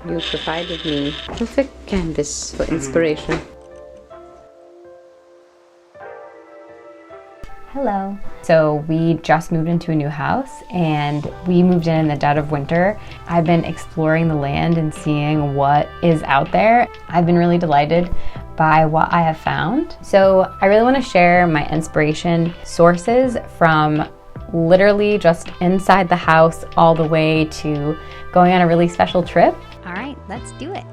You provided me with a canvas for inspiration. Hello. So we just moved into a new house and we moved in the dead of winter. I've been exploring the land and seeing what is out there. I've been really delighted by what I have found. So I really want to share my inspiration sources from literally just inside the house all the way to going on a really special trip. All right, let's do it.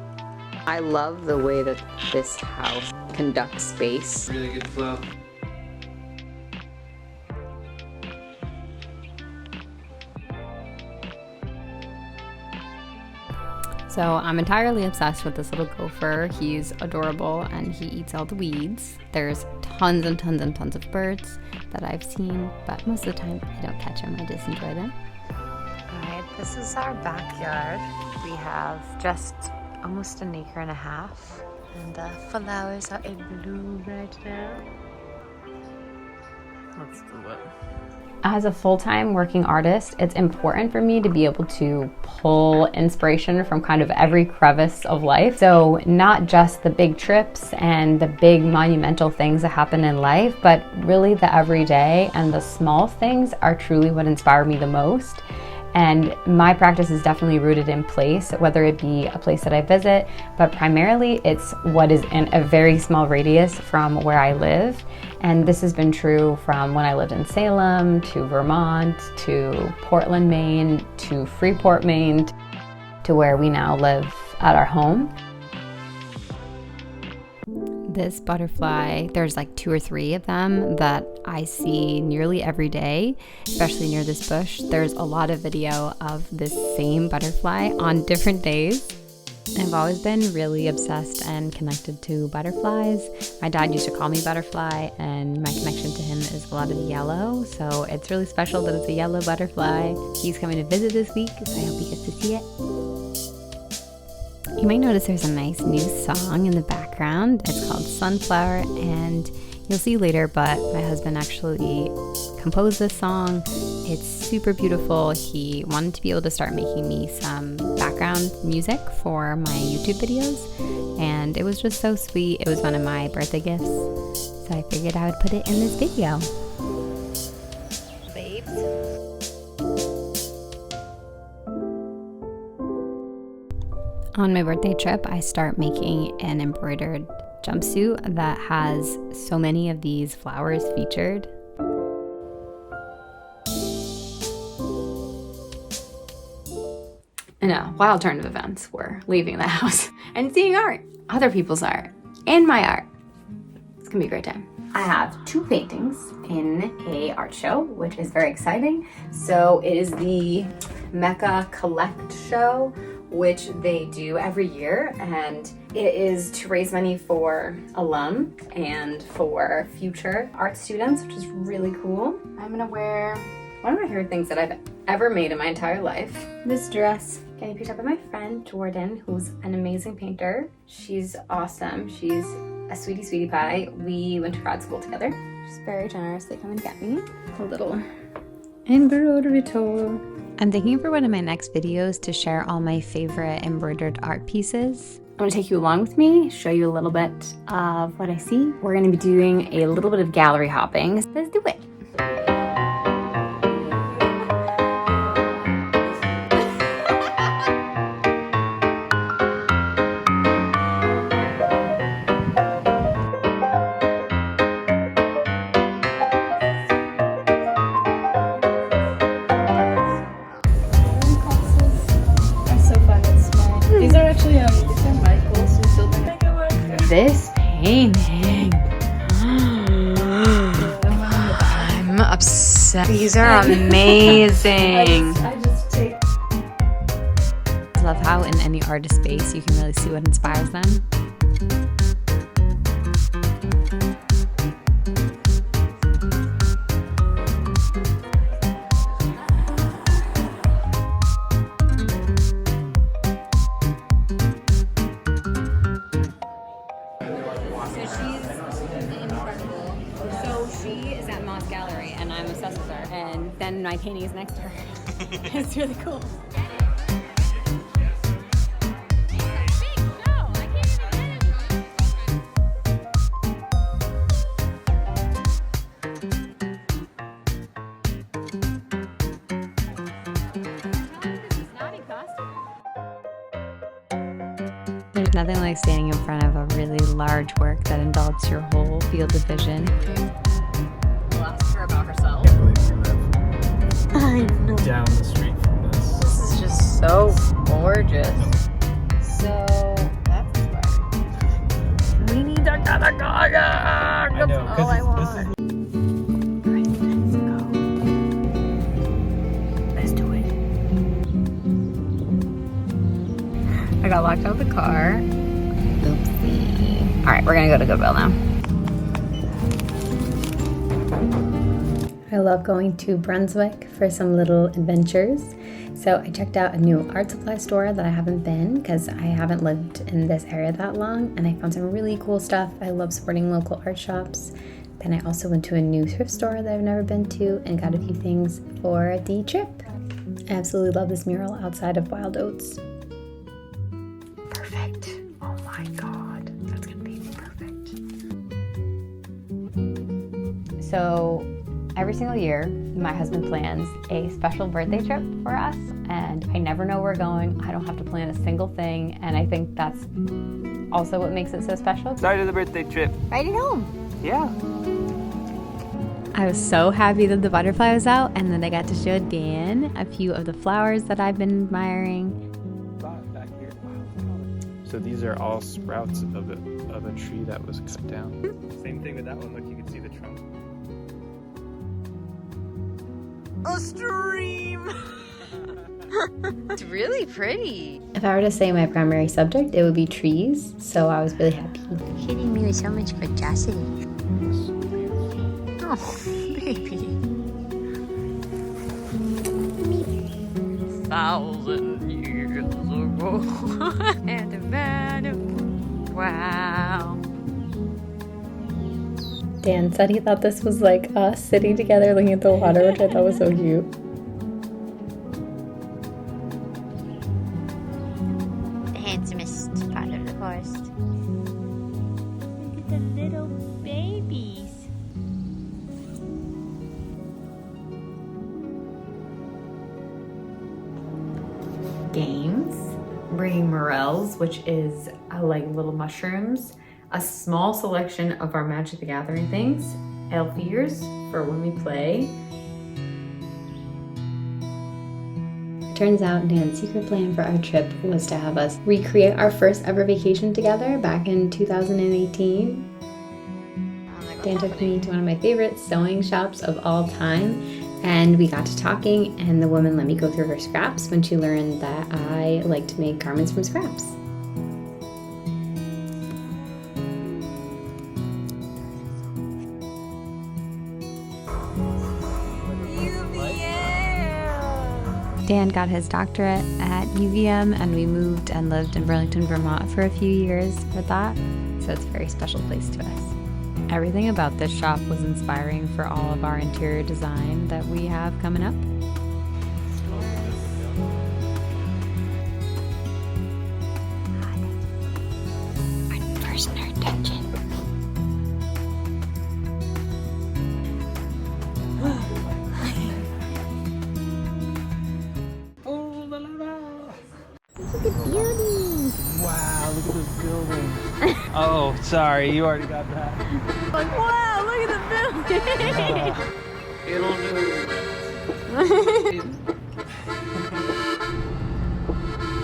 I love the way that this house conducts space. Really good flow. So I'm entirely obsessed with this little gopher. He's adorable and he eats all the weeds. There's tons and tons and tons of birds that I've seen, but most of the time I don't catch them, I just enjoy them. Alright, this is our backyard. We have just almost an acre and a half. And the flowers are in bloom right now. Let's do it. As a full-time working artist, it's important for me to be able to pull inspiration from kind of every crevice of life. So not just the big trips and the big monumental things that happen in life, but really the everyday and the small things are truly what inspire me the most. And my practice is definitely rooted in place, whether it be a place that I visit, but primarily it's what is in a very small radius from where I live. And this has been true from when I lived in Salem, to Vermont, to Portland, Maine, to Freeport, Maine, to where we now live at our home. This butterfly, there's like 2 or 3 of them that I see nearly every day, especially near this bush. There's a lot of video of this same butterfly on different days. I've always been really obsessed and connected to butterflies. My dad used to call me Butterfly, and my connection to him is a lot of yellow, so it's really special that it's a yellow butterfly. He's coming to visit this week, so I hope he gets to see it. You might notice there's a nice new song in the background. It's called Sunflower, and you'll see later, but my husband actually composed this song. It's super beautiful. He wanted to be able to start making me some background music for my YouTube videos, and it was just so sweet. It was one of my birthday gifts, so I figured I would put it in this video. Babes. On my birthday trip, I start making an embroidered jumpsuit that has so many of these flowers featured. In a wild turn of events, we're leaving the house and seeing art, other people's art, and my art. It's gonna be a great time. I have 2 paintings in a art show, which is very exciting. So it is the Mecca Collect show, which they do every year, and it is to raise money for alum and for future art students, which is really cool. I'm gonna wear one of my favorite things that I've ever made in my entire life. This dress getting picked up by my friend Jordan, who's an amazing painter. She's awesome. She's a sweetie pie. We went to grad school together. She's very generously coming to get me a little embroidery tour. I'm thinking for one of my next videos to share all my favorite embroidered art pieces. I'm gonna take you along with me, show you a little bit of what I see. We're gonna be doing a little bit of gallery hopping. Let's do it. This painting. I'm upset. These are amazing. I love how in any artist space you can really see what inspires them. Gallery, and I'm obsessed with her, and then my painting is next to her. It's really cool. Nothing like standing in front of a really large work that envelops your whole field of vision. We'll ask her about herself. I can't believe you live I know. down the street from this. This is just so gorgeous. So that's inspiring. We need to get a kayak. I know, That's all I want. this is Let's do it. I got locked out of the car. Oopsie. All right, we're gonna go to Goodwill now. I love going to Brunswick for some little adventures. So I checked out a new art supply store that I haven't been because I haven't lived in this area that long, and I found some really cool stuff. I love supporting local art shops. Then I also went to a new thrift store that I've never been to and got a few things for the trip. I absolutely love this mural outside of Wild Oats. Perfect. Oh my God, that's gonna be perfect. So every single year, my husband plans a special birthday trip for us, and I never know where we're going. I don't have to plan a single thing, and I think that's also what makes it so special. Start of the birthday trip. Right at home. Yeah. I was so happy that the butterfly was out, and then I got to show Dan a few of the flowers that I've been admiring. Back here. So these are all sprouts of a tree that was cut down. Same thing with that one. Look, you can see the trunk. A stream! It's really pretty. If I were to say my primary subject, it would be trees, so I was really happy. Hitting me with so much curiosity. Oh, baby. 1,000 years ago. And a man. Wow. Dan said he thought this was like us sitting together looking at the water, which I thought was so cute. The handsomest part of the forest. Look at the little babies. Games. Bringing morels, which is like little mushrooms. A small selection of our Magic the Gathering things, elf ears for when we play. It turns out Dan's secret plan for our trip was to have us recreate our first ever vacation together back in 2018. Dan took me to one of my favorite sewing shops of all time, and we got to talking, and the woman let me go through her scraps when she learned that I like to make garments from scraps. Dan got his doctorate at UVM, and we moved and lived in Burlington, Vermont for a few years with that, so it's a very special place to us. Everything about this shop was inspiring for all of our interior design that we have coming up. Our first nerd dungeon. Look at beauty! Wow, look at this building. Oh, sorry, you already got that. Like, wow, look at the building! It'll do.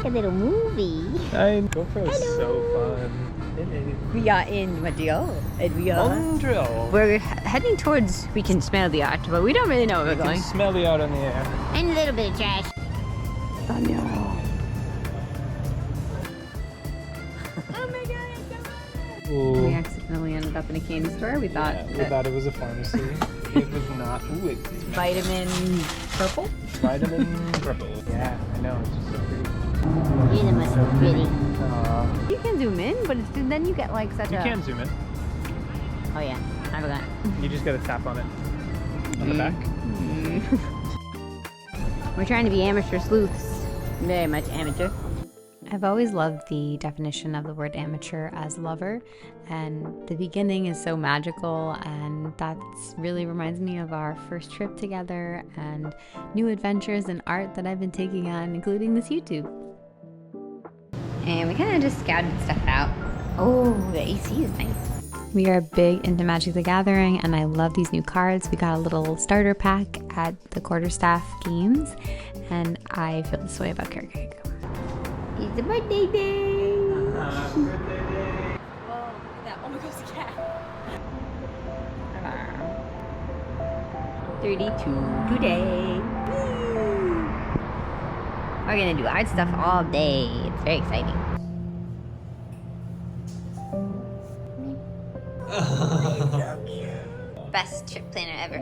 A little movie. GoPro is so fun. We are in Montreal, and we are. Montreal. We're heading towards. We can smell the art, but we don't really know where we're You going. can smell the out on the air. And a little bit of trash. Oh my god, it's so Ooh. We accidentally ended up in a candy store. We thought Yeah, we that thought it was a pharmacy. It was not. Ooh, it's vitamin purple. vitamin purple. Yeah, I know. It's just so pretty. You must be pretty. Aw. You can zoom in, but then you get like such You a. can zoom in. Oh yeah, I forgot. You just gotta tap on it. On the back. We're trying to be amateur sleuths. Very much amateur. I've always loved the definition of the word amateur as lover, and the beginning is so magical, and that really reminds me of our first trip together and new adventures in art that I've been taking on, including this YouTube. And we kind of just scouted stuff out. Oh, the AC is nice. We are big into Magic the Gathering, and I love these new cards. We got a little starter pack at the quarterstaff games, and I feel this way about Carrot Cake. It's a birthday day! Birthday day! Oh, look at that. Oh my gosh, the cat! 32 today. Woo! We're gonna do art stuff all day. It's very exciting. Best trip planner ever.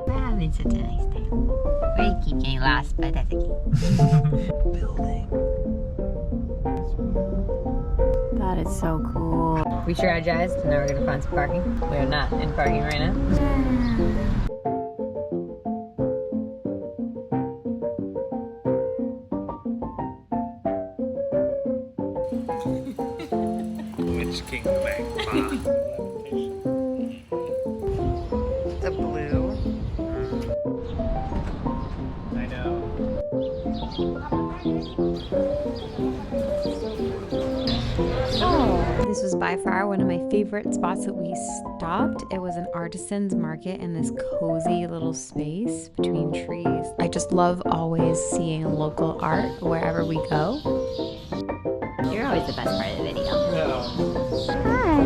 We're having such a nice day. We keep getting lost, but that's okay. Building. That is so cool. We strategized, and now we're gonna find some parking. We are not in parking right now. Witch King Wang. The blue. I know. This was by far one of my favorite spots that we stopped. It was an artisan's market in this cozy little space between trees. I just love always seeing local art wherever we go. You're always the best part of the video. Hi.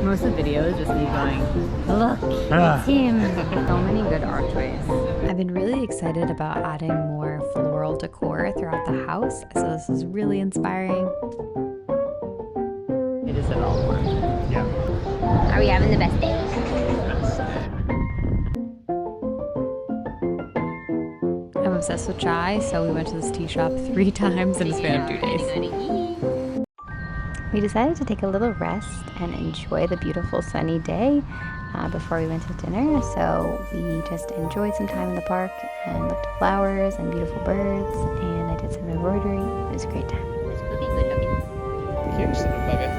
Most of the video is just me going, look, it's him. So many good archways. I've been really excited about adding more floral decor throughout the house, so this is really inspiring. It is at all warm. Yeah. Are we having the best day? I'm obsessed with chai, so we went to this tea shop 3 times in a span of 2 days. We decided to take a little rest and enjoy the beautiful sunny day before we went to dinner. So we just enjoyed some time in the park and looked at flowers and beautiful birds, and I did some embroidery. It was a great time. Looking good looking. Here's the bugger.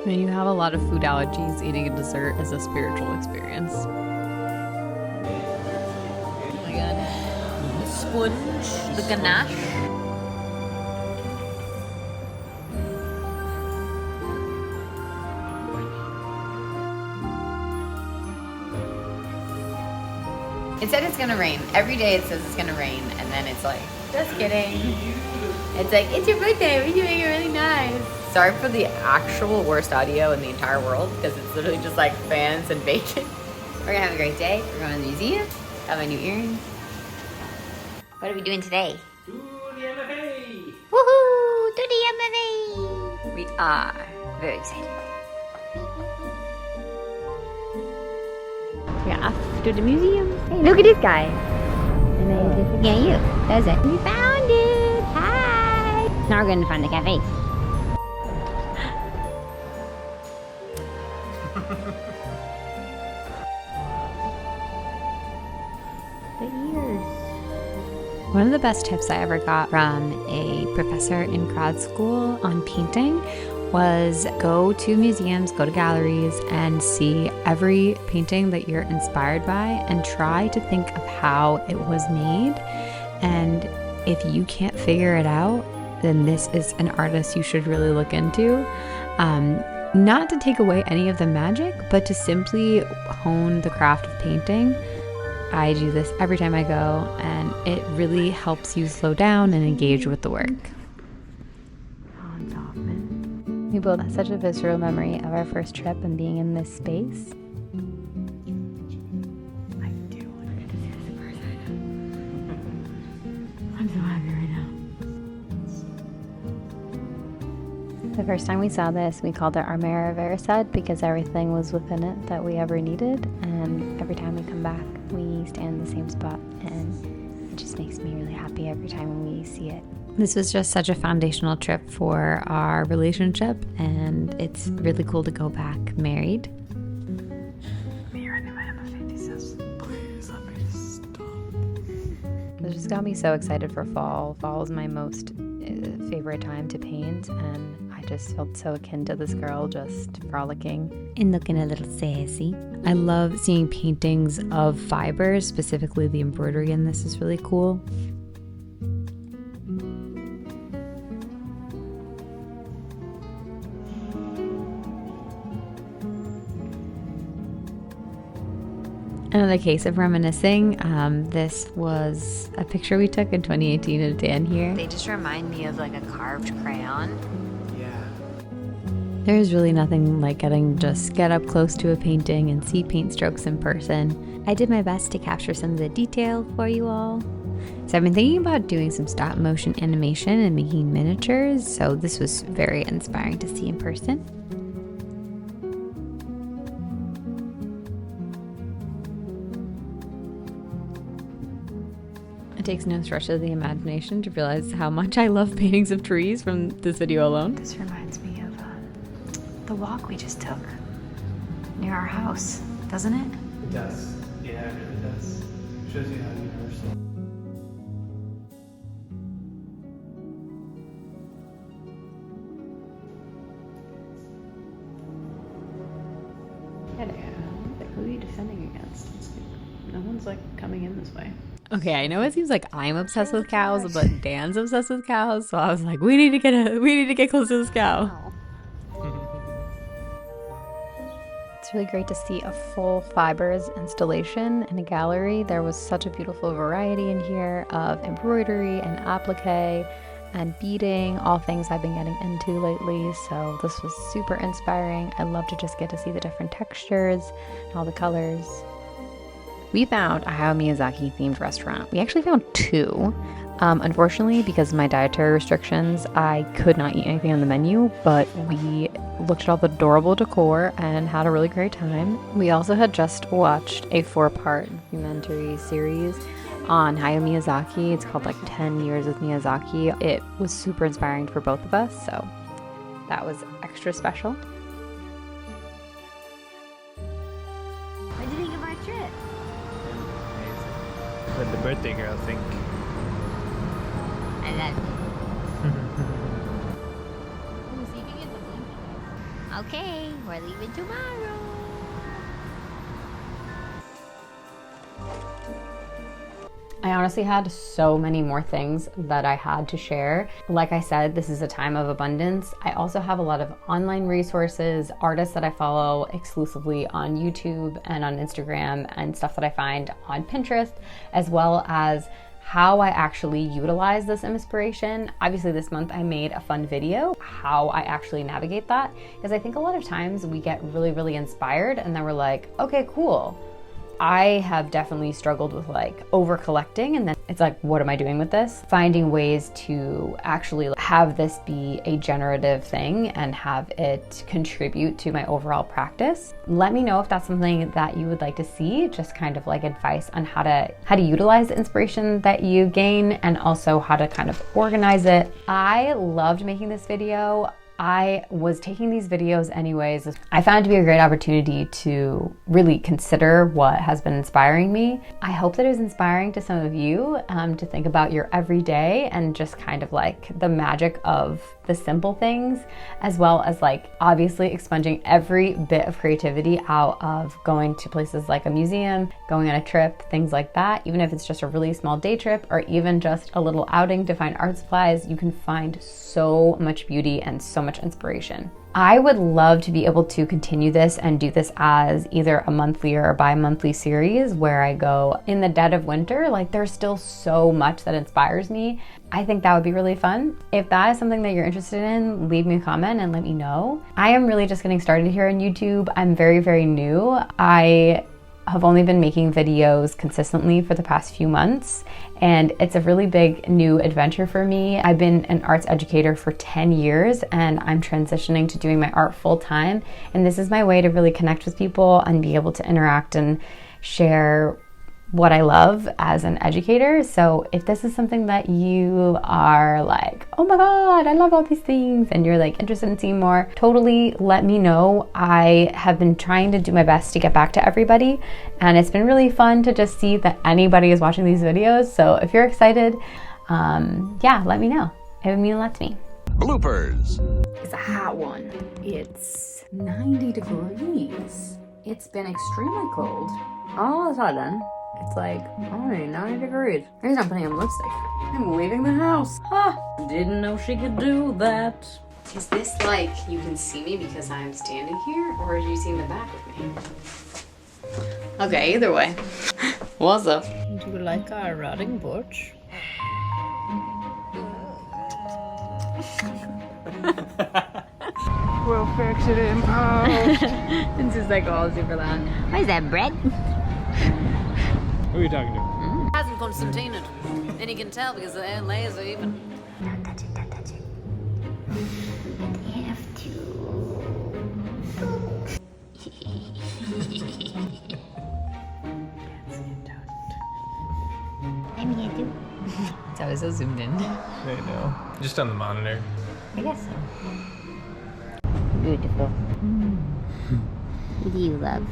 When you have a lot of food allergies, eating a dessert is a spiritual experience. Oh my god. The sponge, the ganache. It said it's gonna rain. Every day it says it's gonna rain, and then it's like, just kidding. It's like, it's your birthday, we're doing it really nice. Sorry for the actual worst audio in the entire world, because it's literally just like fans and bacon. We're gonna have a great day. We're going to the museum. Got my new earrings. What are we doing today? To the MFA! Woohoo! To the MMA! We are very excited. We're off to the museum. Hey, look at this guy. And then he's looking at you. Does it? We found it! Hi! Now we're going to find the cafe. The ears. One of the best tips I ever got from a professor in grad school on painting was go to museums, go to galleries, and see every painting that you're inspired by and try to think of how it was made. And if you can't figure it out, then this is an artist you should really look into. Not to take away any of the magic, but to simply hone the craft of painting. I do this every time I go, and it really helps you slow down and engage with the work. We both had such a visceral memory of our first trip and being in this space. I do want to get to see this in person. I'm so happy right now. The first time we saw this, we called it our Mara Verisad because everything was within it that we ever needed. And every time we come back, we stand in the same spot. And it just makes me really happy every time we see it. This was just such a foundational trip for our relationship, and it's really cool to go back married. It just got me so excited for fall. Fall is my most favorite time to paint, and I just felt so akin to this girl, just frolicking and looking a little sassy. I love seeing paintings of fibers, specifically the embroidery in this is really cool. Another case of reminiscing. This was a picture we took in 2018 of Dan here. They just remind me of like a carved crayon. Yeah. There's really nothing like get up close to a painting and see paint strokes in person. I did my best to capture some of the detail for you all. So I've been thinking about doing some stop motion animation and making miniatures, so this was very inspiring to see in person. It takes no stretch of the imagination to realize how much I love paintings of trees from this video alone. This reminds me of the walk we just took near our house, doesn't it? It does. Yeah, it really does. It shows you how universal. Who are you defending against? No one's like coming in this way. Okay, I know it seems like I'm obsessed with cows, but Dan's obsessed with cows, so I was like, we need to get close to this cow. It's really great to see a full fibers installation in a gallery. There was such a beautiful variety in here of embroidery and applique and beading, all things I've been getting into lately, so this was super inspiring. I love to just get to see the different textures and all the colors. We found a Hayao Miyazaki themed restaurant. We actually found two. Unfortunately, because of my dietary restrictions, I could not eat anything on the menu, but we looked at all the adorable decor and had a really great time. We also had just watched a 4-part documentary series on Hayao Miyazaki. It's called like 10 Years with Miyazaki. It was super inspiring for both of us, so that was extra special. What do you think of our trip? What did the birthday girl think? I love it. Okay, we're leaving tomorrow. I honestly had so many more things that I had to share. Like I said, this is a time of abundance. I also have a lot of online resources, artists that I follow exclusively on YouTube and on Instagram, and stuff that I find on Pinterest, as well as how I actually utilize this inspiration. Obviously this month I made a fun video, how I actually navigate that, because I think a lot of times we get really inspired and then we're like, okay, cool. I have definitely struggled with like over collecting, and then it's like, what am I doing with this? Finding ways to actually have this be a generative thing and have it contribute to my overall practice. Let me know if that's something that you would like to see, just kind of like advice on how to utilize the inspiration that you gain and also how to kind of organize it. I loved making this video. I was taking these videos anyways. I found it to be a great opportunity to really consider what has been inspiring me. I hope that it was inspiring to some of you to think about your everyday and just kind of like the magic of the simple things, as well as like obviously expunging every bit of creativity out of going to places like a museum, going on a trip, things like that. Even if it's just a really small day trip or even just a little outing to find art supplies, you can find so much beauty and so much inspiration. I would love to be able to continue this and do this as either a monthly or a bi-monthly series where I go in the dead of winter. Like, there's still so much that inspires me. I think that would be really fun. If that is something that you're interested in, leave me a comment and let me know. I am really just getting started here on YouTube. I'm very new. I have only been making videos consistently for the past few months, and it's a really big new adventure for me. I've been an arts educator for 10 years and I'm transitioning to doing my art full time, and this is my way to really connect with people and be able to interact and share what I love as an educator. So if this is something that you are like, oh my God, I love all these things, and you're like interested in seeing more, totally let me know. I have been trying to do my best to get back to everybody, and it's been really fun to just see that anybody is watching these videos. So if you're excited, yeah, let me know. It would mean a lot to me. Bloopers. It's a hot one. It's 90 degrees. It's been extremely cold. All of a sudden, it's like only 90 degrees. The reason I'm putting on lipstick, I'm leaving the house. Huh. Didn't know she could do that. Is this like you can see me because I'm standing here, or are you seeing the back of me? Okay, either way. What's up? Do you like our rotting porch? We'll fix it in post. This is like all super loud. What is that, bread? Who are you talking to? Hasn't Constantine it. And you can tell because the layers are even. Don't touch it, don't touch it. You have to. It's always so zoomed in. I know. Just on the monitor. I guess so. Beautiful. Who do you love?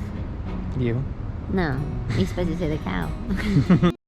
You? No, you're supposed to say the cow.